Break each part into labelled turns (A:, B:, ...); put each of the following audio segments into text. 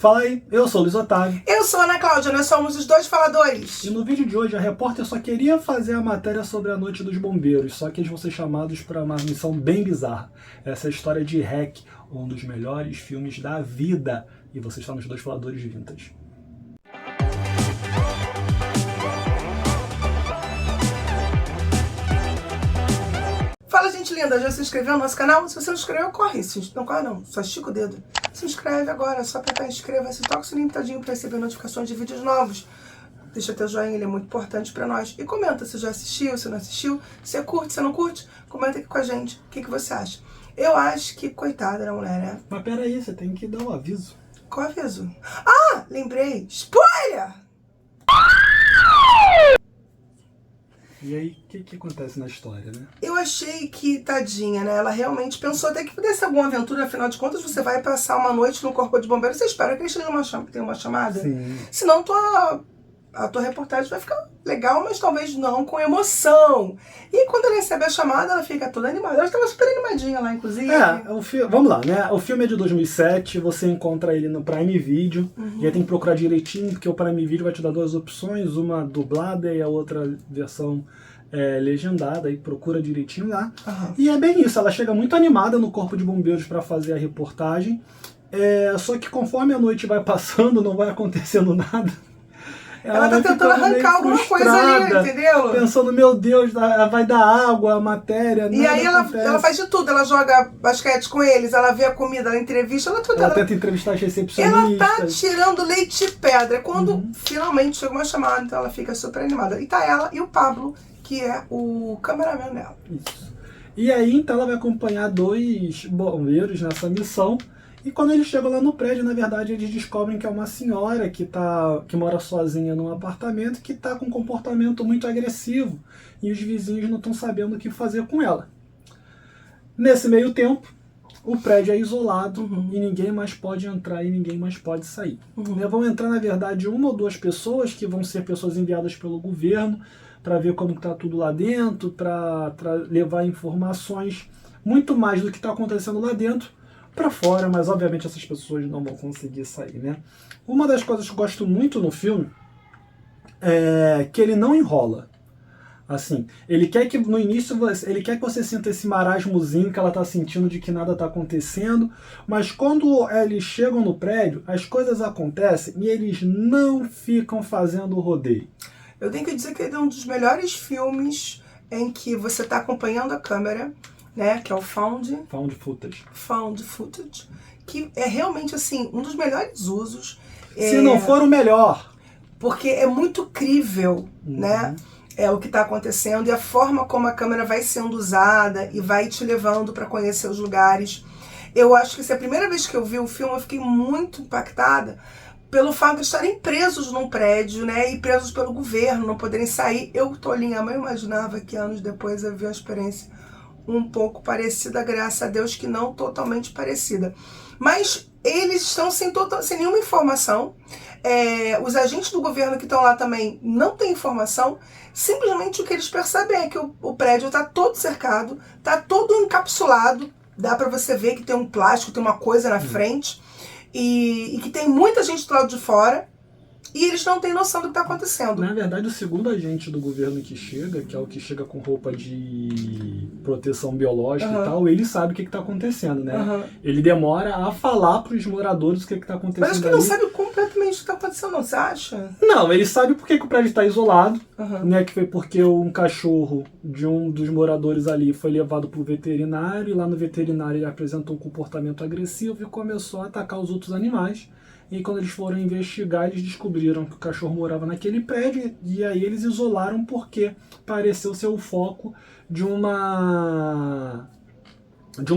A: Fala aí, eu sou o Luiz Otávio.
B: Eu sou a Ana Cláudia, nós somos os dois faladores.
A: E no vídeo de hoje a repórter só queria fazer a matéria sobre a Noite dos Bombeiros, só que eles vão ser chamados para uma missão bem bizarra. Essa é a história de REC, um dos melhores filmes da vida. E você está nos dois faladores vintage.
B: Fala, gente linda, já se inscreveu no nosso canal? Se você não inscreveu, corre. Não corre não, só estica o dedo. Se inscreve agora, só apertar inscreva-se, toca o sininho limitadinho para receber notificações de vídeos novos. Deixa teu joinha, ele é muito importante para nós. E comenta se já assistiu, se não assistiu, se curte, se não curte. Comenta aqui com a gente, o que você acha. Eu acho que, coitada da mulher, né?
A: Mas peraí, você tem que dar um aviso.
B: Qual aviso? Ah, lembrei! Spoiler!
A: E aí, o que acontece na história, né?
B: Eu achei que, tadinha, né? Ela realmente pensou até que pudesse ser alguma aventura, afinal de contas, você vai passar uma noite no corpo de bombeiro, você espera que eles tenham uma chamada?
A: Sim.
B: Senão a tua reportagem vai ficar legal, mas talvez não com emoção. E quando ela recebe a chamada, ela fica toda animada. Ela estava super animadinha lá, inclusive.
A: Vamos lá, né? O filme é de 2007, você encontra ele no Prime Video. E aí tem que procurar direitinho, porque o Prime Video vai te dar duas opções, uma dublada e a outra versão legendada. Aí procura direitinho lá. E é bem isso, ela chega muito animada no Corpo de Bombeiros para fazer a reportagem. Só que conforme a noite vai passando, não vai acontecendo nada.
B: Ela tá tentando arrancar alguma coisa ali, entendeu?
A: Pensando, meu Deus, vai dar água, a matéria,
B: e aí ela faz de tudo, ela joga basquete com eles, ela vê a comida, ela entrevista, ela
A: tenta entrevistar as recepcionistas.
B: Ela tá tirando leite de pedra. Quando finalmente chega uma chamada, então ela fica super animada. E tá ela e o Pablo, que é o cameraman dela.
A: Isso. E aí, então, ela vai acompanhar dois bombeiros nessa missão. E quando eles chegam lá no prédio, na verdade, eles descobrem que é uma senhora que mora sozinha num apartamento que está com um comportamento muito agressivo. E os vizinhos não estão sabendo o que fazer com ela. Nesse meio tempo, o prédio é isolado e ninguém mais pode entrar e ninguém mais pode sair. Vão entrar, na verdade, uma ou duas pessoas que vão ser pessoas enviadas pelo governo para ver como está tudo lá dentro, para levar informações muito mais do que está acontecendo lá dentro para fora, mas obviamente essas pessoas não vão conseguir sair, né? Uma das coisas que eu gosto muito no filme é que ele não enrola. Assim, ele quer que no início ele quer que você sinta esse marasmozinho que ela tá sentindo de que nada tá acontecendo, mas quando eles chegam no prédio, as coisas acontecem e eles não ficam fazendo rodeio.
B: Eu tenho que dizer que ele é um dos melhores filmes em que você tá acompanhando a câmera, né, que é o Found Footage, que é realmente assim um dos melhores usos.
A: Se não for o melhor,
B: porque é muito crível, né? O que está acontecendo e a forma como a câmera vai sendo usada e vai te levando para conhecer os lugares. Eu acho que se a primeira vez que eu vi o filme eu fiquei muito impactada pelo fato de estarem presos num prédio, né, e presos pelo governo, não poderem sair. Eu, tolinha, eu imaginava que anos depois eu vi uma experiência um pouco parecida, graças a Deus que não totalmente parecida. Mas eles estão sem nenhuma informação. Os agentes do governo que estão lá também não têm informação. Simplesmente o que eles percebem é que o prédio está todo cercado, está todo encapsulado. Dá para você ver que tem um plástico, tem uma coisa na frente. E que tem muita gente do lado de fora. E eles não têm noção do que está acontecendo.
A: Na verdade, o segundo agente do governo que é o que chega com roupa de proteção biológica e tal, ele sabe o que está acontecendo, né? Ele demora a falar para os moradores o que está acontecendo.
B: Mas acho que não sabe completamente o que está acontecendo, não, você acha?
A: Não, ele sabe porque que o prédio está isolado, né? Que foi porque um cachorro de um dos moradores ali foi levado para o veterinário, e lá no veterinário ele apresentou um comportamento agressivo e começou a atacar os outros animais. E quando eles foram investigar, eles descobriram que o cachorro morava naquele prédio, e aí eles isolaram porque pareceu ser o foco de uma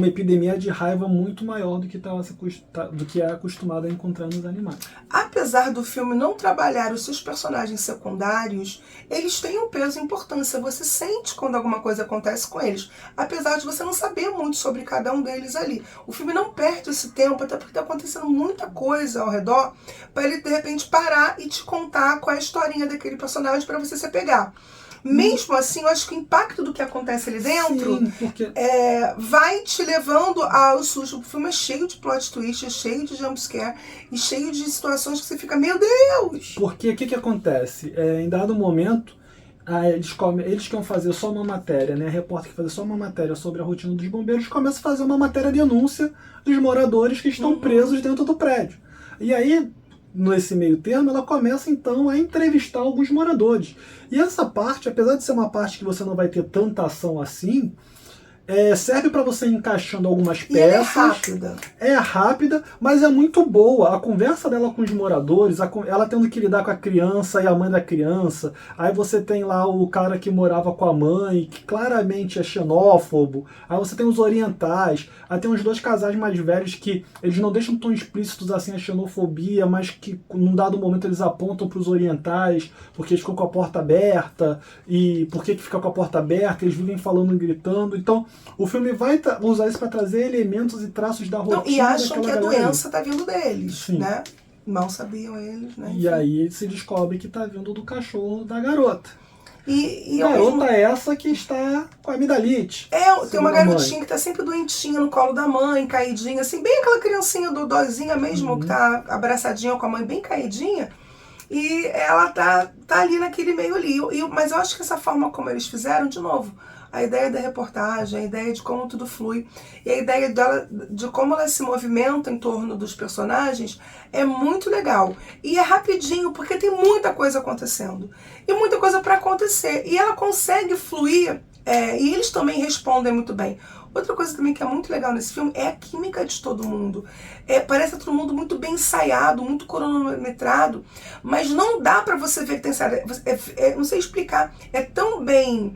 A: epidemia de raiva muito maior do que é acostumado a encontrar nos animais.
B: Apesar do filme não trabalhar os seus personagens secundários, eles têm um peso e importância. Você sente quando alguma coisa acontece com eles, apesar de você não saber muito sobre cada um deles ali. O filme não perde esse tempo, até porque está acontecendo muita coisa ao redor, para ele de repente parar e te contar qual é a historinha daquele personagem para você se apegar. Mesmo assim, eu acho que o impacto do que acontece ali dentro
A: Sim, porque
B: vai te levando ao susto. O filme é cheio de plot twist, é cheio de jumpscare e cheio de situações que você fica, meu Deus!
A: Porque o que acontece? Em dado momento, eles querem fazer só uma matéria, né? A repórter quer fazer só uma matéria sobre a rotina dos bombeiros, começa a fazer uma matéria denúncia dos moradores que estão presos dentro do prédio. E aí, nesse meio termo, ela começa então a entrevistar alguns moradores. E essa parte, apesar de ser uma parte que você não vai ter tanta ação assim, serve para você ir encaixando algumas peças.
B: E ela é rápida.
A: É rápida, mas é muito boa. A conversa dela com os moradores, ela tendo que lidar com a criança e a mãe da criança. Aí você tem lá o cara que morava com a mãe, que claramente é xenófobo. Aí você tem os orientais. Aí tem os dois casais mais velhos que eles não deixam tão explícitos assim a xenofobia, mas que num dado momento eles apontam para os orientais, porque eles ficam com a porta aberta. E por que fica com a porta aberta? Eles vivem falando e gritando. Então, o filme vai usar isso para trazer elementos e traços da rotina.
B: Não, e acham que a doença
A: aí.
B: tá vindo deles,
A: Sim.
B: né? Mal sabiam eles, né?
A: E aí se descobre que tá vindo do cachorro da garota.
B: E
A: garota essa que está com amidalite.
B: Tem uma garotinha que tá sempre doentinha no colo da mãe, caidinha, assim, bem aquela criancinha dodózinha mesmo, que tá abraçadinha com a mãe, bem caidinha. E ela tá ali naquele meio ali. Mas eu acho que essa forma como eles fizeram, de novo, a ideia da reportagem, a ideia de como tudo flui, e a ideia dela, de como ela se movimenta em torno dos personagens, é muito legal. E é rapidinho, porque tem muita coisa acontecendo. E muita coisa para acontecer. E ela consegue fluir, e eles também respondem muito bem. Outra coisa também que é muito legal nesse filme é a química de todo mundo. Parece todo mundo muito bem ensaiado, muito cronometrado, mas não dá para você ver que tem ensaiado. Não sei explicar. É tão bem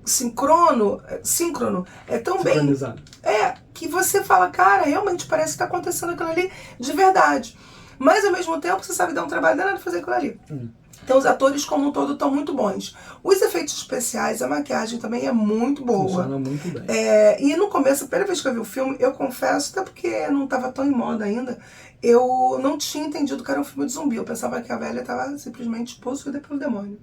B: síncrono, é tão bem que você fala, cara, realmente parece que tá acontecendo aquilo ali de verdade. Mas ao mesmo tempo você sabe dar um trabalho danado de fazer aquilo ali. Então os atores como um todo estão muito bons. Os efeitos especiais, a maquiagem também é muito boa.
A: Funciona muito bem.
B: E no começo, a primeira vez que eu vi o filme, eu confesso, até porque não estava tão em moda ainda, eu não tinha entendido que era um filme de zumbi. Eu pensava que a velha estava simplesmente possuída pelo demônio.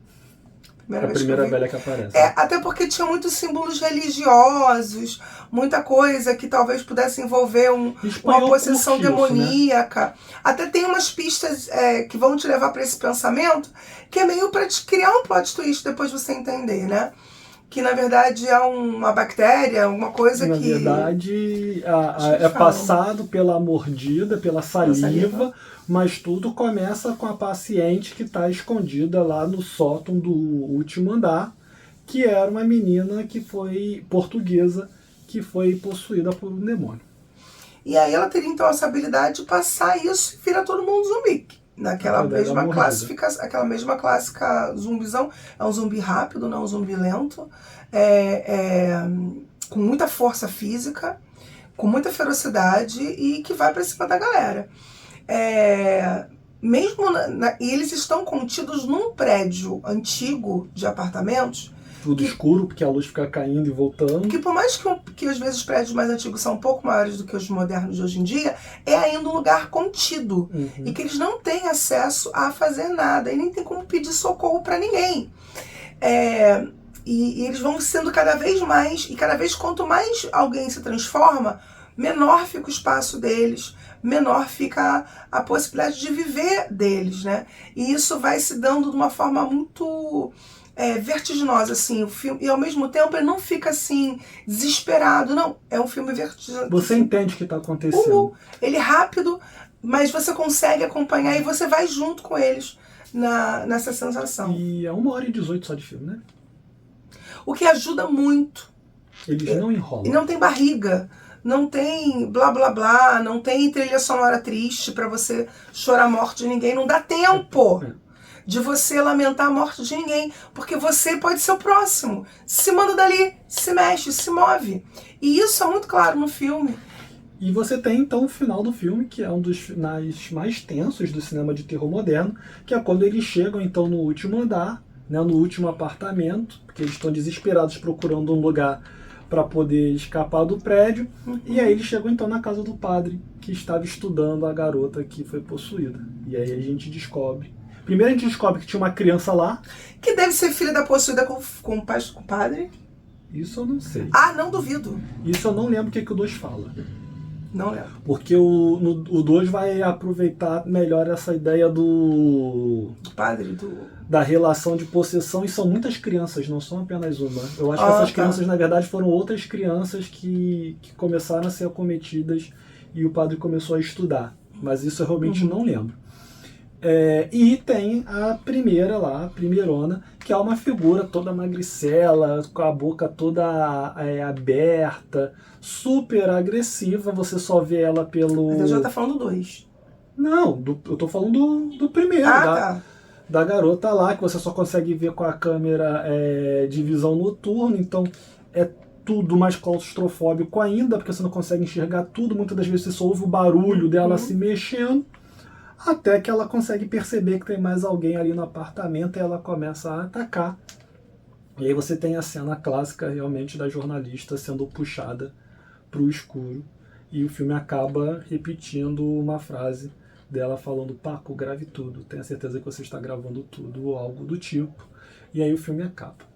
A: A primeira velha que aparece.
B: Até porque tinha muitos símbolos religiosos, muita coisa que talvez pudesse envolver uma possessão demoníaca. Né? Até tem umas pistas que vão te levar para esse pensamento, que é meio para te criar um plot twist depois você entender, né? Que na verdade é uma bactéria, uma coisa
A: na
B: que...
A: Na verdade, é passado pela mordida, pela saliva, mas tudo começa com a paciente que está escondida lá no sótão do último andar, que era uma menina que foi portuguesa, que foi possuída por um demônio.
B: E aí ela teria então essa habilidade de passar isso e vira todo mundo zumbi. Naquela mesma classificação, aquela mesma clássica zumbizão. É um zumbi rápido, não é um zumbi lento. Com muita força física, com muita ferocidade e que vai para cima da galera. E eles estão contidos num prédio antigo de apartamentos.
A: Tudo escuro, porque a luz fica caindo e voltando.
B: Que por mais que às vezes os prédios mais antigos são um pouco maiores do que os modernos de hoje em dia, é ainda um lugar contido. E que eles não têm acesso a fazer nada. E nem tem como pedir socorro para ninguém. E eles vão sendo cada vez mais, e cada vez quanto mais alguém se transforma, menor fica o espaço deles, menor fica a possibilidade de viver deles, né? E isso vai se dando de uma forma muito vertiginosa, assim, o filme, e ao mesmo tempo ele não fica assim, desesperado, não, é um filme vertiginoso.
A: Você entende o que está acontecendo.
B: Ele é rápido, mas você consegue acompanhar e você vai junto com eles nessa sensação.
A: E é 1h18 só de filme, né?
B: O que ajuda muito.
A: Eles não enrolam.
B: E não tem barriga, não tem blá blá blá, não tem trilha sonora triste pra você chorar a morte de ninguém, não dá tempo de você lamentar a morte de ninguém, porque você pode ser o próximo. Se manda dali, se mexe, se move. E isso é muito claro no filme.
A: E você tem então o final do filme, que é um dos finais mais tensos do cinema de terror moderno, que é quando eles chegam então no último andar, né, no último apartamento, porque eles estão desesperados procurando um lugar para poder escapar do prédio. E aí eles chegam então na casa do padre que estava estudando a garota que foi possuída. E aí a gente descobre Primeiro a gente descobre que tinha uma criança lá.
B: Que deve ser filha da possuída com o padre.
A: Isso eu não sei.
B: Ah, não duvido.
A: Isso eu não lembro o que o 2 fala.
B: Não lembro.
A: Porque o 2 vai aproveitar melhor essa ideia
B: Do padre,
A: da relação de possessão, e são muitas crianças, não são apenas uma. Eu acho que essas crianças, na verdade, foram outras crianças que começaram a ser acometidas e o padre começou a estudar. Mas isso eu realmente não lembro. E tem a primeira lá, a primeirona, que é uma figura toda magricela, com a boca toda aberta, super agressiva. Você só vê ela pelo...
B: Mas eu já tá falando 2.
A: Não, eu tô falando do primeiro,
B: tá.
A: Da garota lá, que você só consegue ver com a câmera de visão noturna, então é tudo mais claustrofóbico ainda, porque você não consegue enxergar tudo, muitas das vezes você só ouve o barulho dela se mexendo, até que ela consegue perceber que tem mais alguém ali no apartamento e ela começa a atacar. E aí você tem a cena clássica realmente da jornalista sendo puxada para o escuro, e o filme acaba repetindo uma frase dela falando: Paco, grave tudo, tenha certeza que você está gravando tudo, ou algo do tipo. E aí o filme acaba.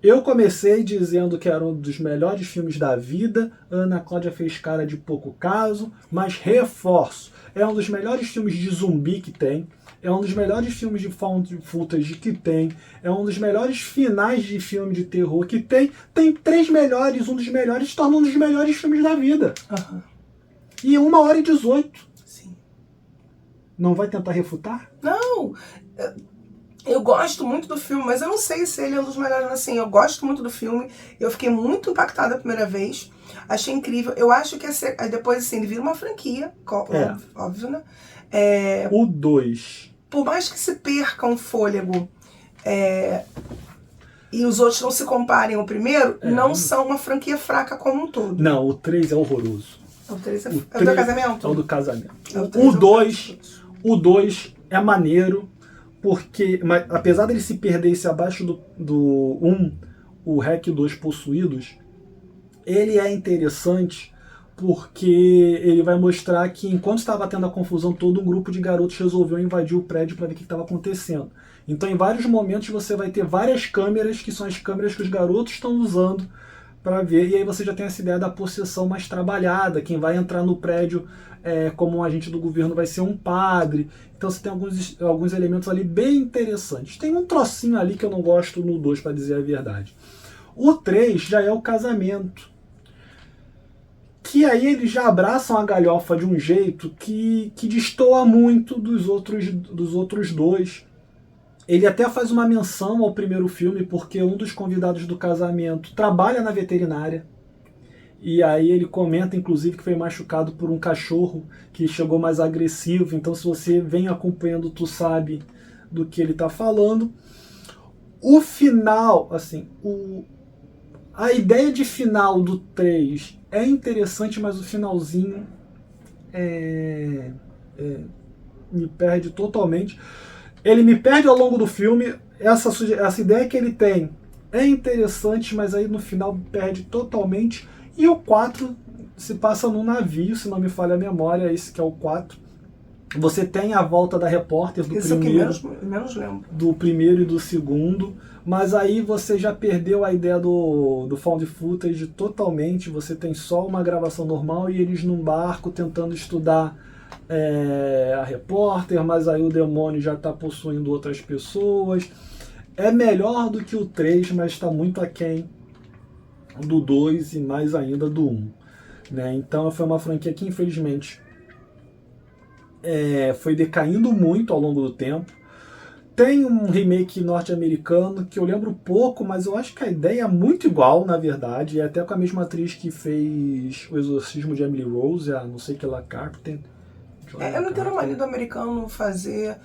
A: Eu comecei dizendo que era um dos melhores filmes da vida, Ana Cláudia fez cara de pouco caso, mas reforço, é um dos melhores filmes de zumbi que tem, é um dos melhores filmes de found footage que tem, é um dos melhores finais de filme de terror que tem 3 melhores, um dos melhores, se torna um dos melhores filmes da vida.
B: Uhum.
A: E 1h18.
B: Sim.
A: Não vai tentar refutar?
B: Não, eu gosto muito do filme, mas eu não sei se ele é um dos melhores, assim, eu gosto muito do filme, eu fiquei muito impactada a primeira vez, achei incrível, eu acho que depois, assim, ele vira uma franquia, óbvio, né?
A: O 2.
B: Por mais que se perca um fôlego e os outros não se comparem ao primeiro, não são uma franquia fraca como um todo.
A: Não, o 3 é horroroso.
B: O 3 é o do casamento?
A: É o do casamento.
B: O
A: 2 é maneiro, porque, mas, apesar dele se perder abaixo do 1, o REC 2 Possuídos, ele é interessante porque ele vai mostrar que enquanto estava tendo a confusão, todo um grupo de garotos resolveu invadir o prédio para ver o que estava acontecendo. Então, em vários momentos, você vai ter várias câmeras, que são as câmeras que os garotos estão usando para ver, e aí você já tem essa ideia da possessão mais trabalhada. Quem vai entrar no prédio como um agente do governo vai ser um padre. Então você tem alguns elementos ali bem interessantes. Tem um trocinho ali que eu não gosto no 2, para dizer a verdade. O 3 já é o casamento, que aí eles já abraçam a galhofa de um jeito que destoa muito dos outros dois. Ele até faz uma menção ao primeiro filme, porque um dos convidados do casamento trabalha na veterinária. E aí ele comenta, inclusive, que foi machucado por um cachorro que chegou mais agressivo. Então, se você vem acompanhando, tu sabe do que ele está falando. O final, assim, a ideia de final do 3 é interessante, mas o finalzinho me perde totalmente. Ele me perde ao longo do filme. Essa ideia que ele tem é interessante, mas aí no final perde totalmente. E o 4 se passa num navio, se não me falha a memória, esse que é o 4. Você tem a volta da repórter do primeiro,
B: menos lembro.
A: Do primeiro e do segundo, mas aí você já perdeu a ideia do found footage totalmente. Você tem só uma gravação normal e eles num barco tentando estudar a repórter, mas aí o demônio já está possuindo outras pessoas. É melhor do que o 3, mas está muito aquém do 2 e mais ainda do 1. Né? Então foi uma franquia que infelizmente foi decaindo muito ao longo do tempo. Tem um remake norte-americano que eu lembro pouco, mas eu acho que a ideia é muito igual, na verdade. É até com a mesma atriz que fez O Exorcismo de Emily Rose, a não sei que lá, Carpenter.
B: Eu não entendo a mania do americano fazer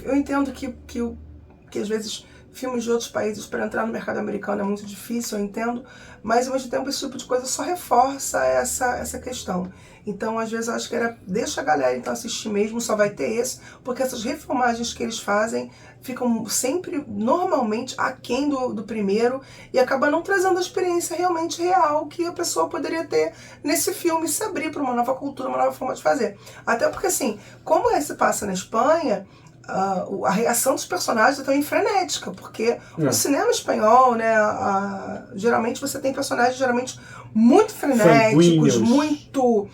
B: eu entendo que às vezes filmes de outros países para entrar no mercado americano é muito difícil, eu entendo, mas ao mesmo tempo esse tipo de coisa só reforça essa questão. Então, às vezes, eu acho que deixa a galera então assistir mesmo, só vai ter esse, porque essas refilmagens que eles fazem ficam sempre, normalmente, aquém do primeiro e acaba não trazendo a experiência realmente real que a pessoa poderia ter nesse filme, se abrir para uma nova cultura, uma nova forma de fazer. Até porque, assim, como esse passa na Espanha, a reação dos personagens é também frenética, porque o cinema espanhol, né, geralmente você tem personagens muito frenéticos,
A: sanguíneos.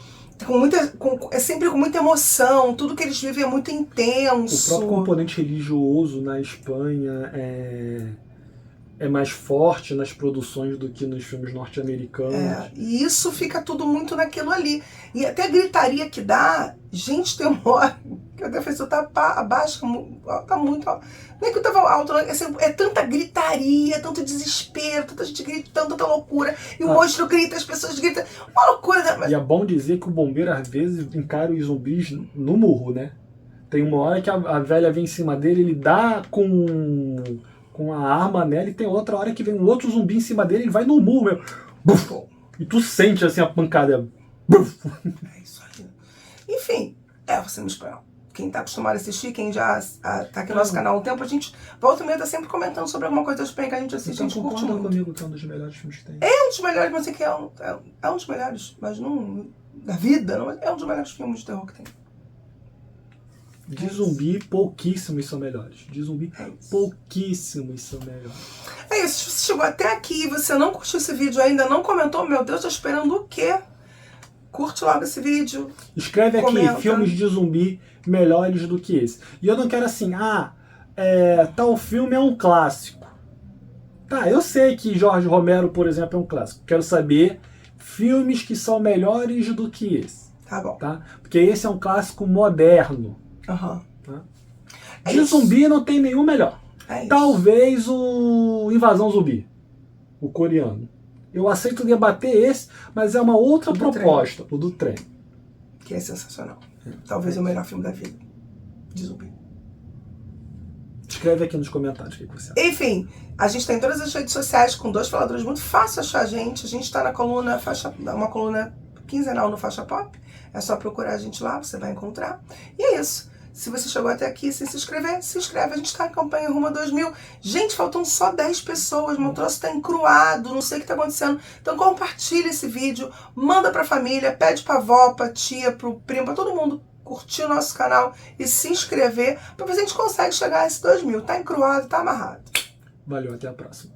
B: é sempre com muita emoção, tudo que eles vivem é muito intenso.
A: O próprio componente religioso na Espanha é mais forte nas produções do que nos filmes norte-americanos.
B: E isso fica tudo muito naquilo ali. E até a gritaria que dá, gente, tem uma hora que a defesa tá abaixo, tá muito alto. Não é que eu tava alto, é tanta gritaria, tanto desespero, tanta gente gritando, tanta loucura. E o monstro grita, as pessoas gritam. Uma loucura. Né?
A: E é bom dizer que o bombeiro, às vezes, encara os zumbis no murro, né? Tem uma hora que a velha vem em cima dele, ele dá com a arma nela, e tem outra hora que vem um outro zumbi em cima dele, ele vai no murro, meu. Buf, e tu sente assim a pancada. Buf.
B: É isso aí. Enfim, o cinema espanhol. Quem tá acostumado a assistir, quem já tá aqui no nosso canal há um tempo, a gente volta e meia tá sempre comentando sobre alguma coisa da Espanha que a gente assiste,
A: Então,
B: a gente curte muito.
A: comigo que é um dos melhores filmes que tem.
B: É um dos melhores, mas é que é um dos melhores, mas não da vida, não, é um dos melhores filmes de terror que tem.
A: De zumbi, pouquíssimos são melhores. De zumbi, pouquíssimos são melhores.
B: É isso, se você chegou até aqui e você não curtiu esse vídeo ainda, não comentou, meu Deus, tô esperando o quê? Curte logo esse vídeo.
A: Escreve aqui,
B: comenta.
A: filmes de zumbi melhores do que esse. E eu não quero assim, tal filme é um clássico. Tá, eu sei que Jorge Romero, por exemplo, é um clássico. Quero saber filmes que são melhores do que esse.
B: Tá bom.
A: Tá? Porque esse é um clássico moderno.
B: Tá?
A: De zumbi não tem nenhum melhor. Talvez o Invasão Zumbi, o coreano. Eu aceito debater esse, mas é uma outra proposta, o do trem.
B: Que é sensacional. Talvez o melhor filme da vida. De zumbi.
A: Escreve aqui nos comentários o que você acha.
B: Enfim, a gente tem todas as redes sociais com 2 faladores, muito fácil achar a gente. A gente tá na coluna, uma coluna quinzenal no Faixa Pop. É só procurar a gente lá, você vai encontrar. E é isso. Se você chegou até aqui sem se inscrever, se inscreve. A gente tá em campanha rumo a 2000. Gente, faltam só 10 pessoas. Meu troço tá encruado, não sei o que tá acontecendo. Então compartilha esse vídeo, manda pra família, pede pra avó, pra tia, pro primo, pra todo mundo curtir o nosso canal e se inscrever, pra ver se a gente consegue chegar a esse 2000. Tá encruado, tá amarrado.
A: Valeu, até a próxima.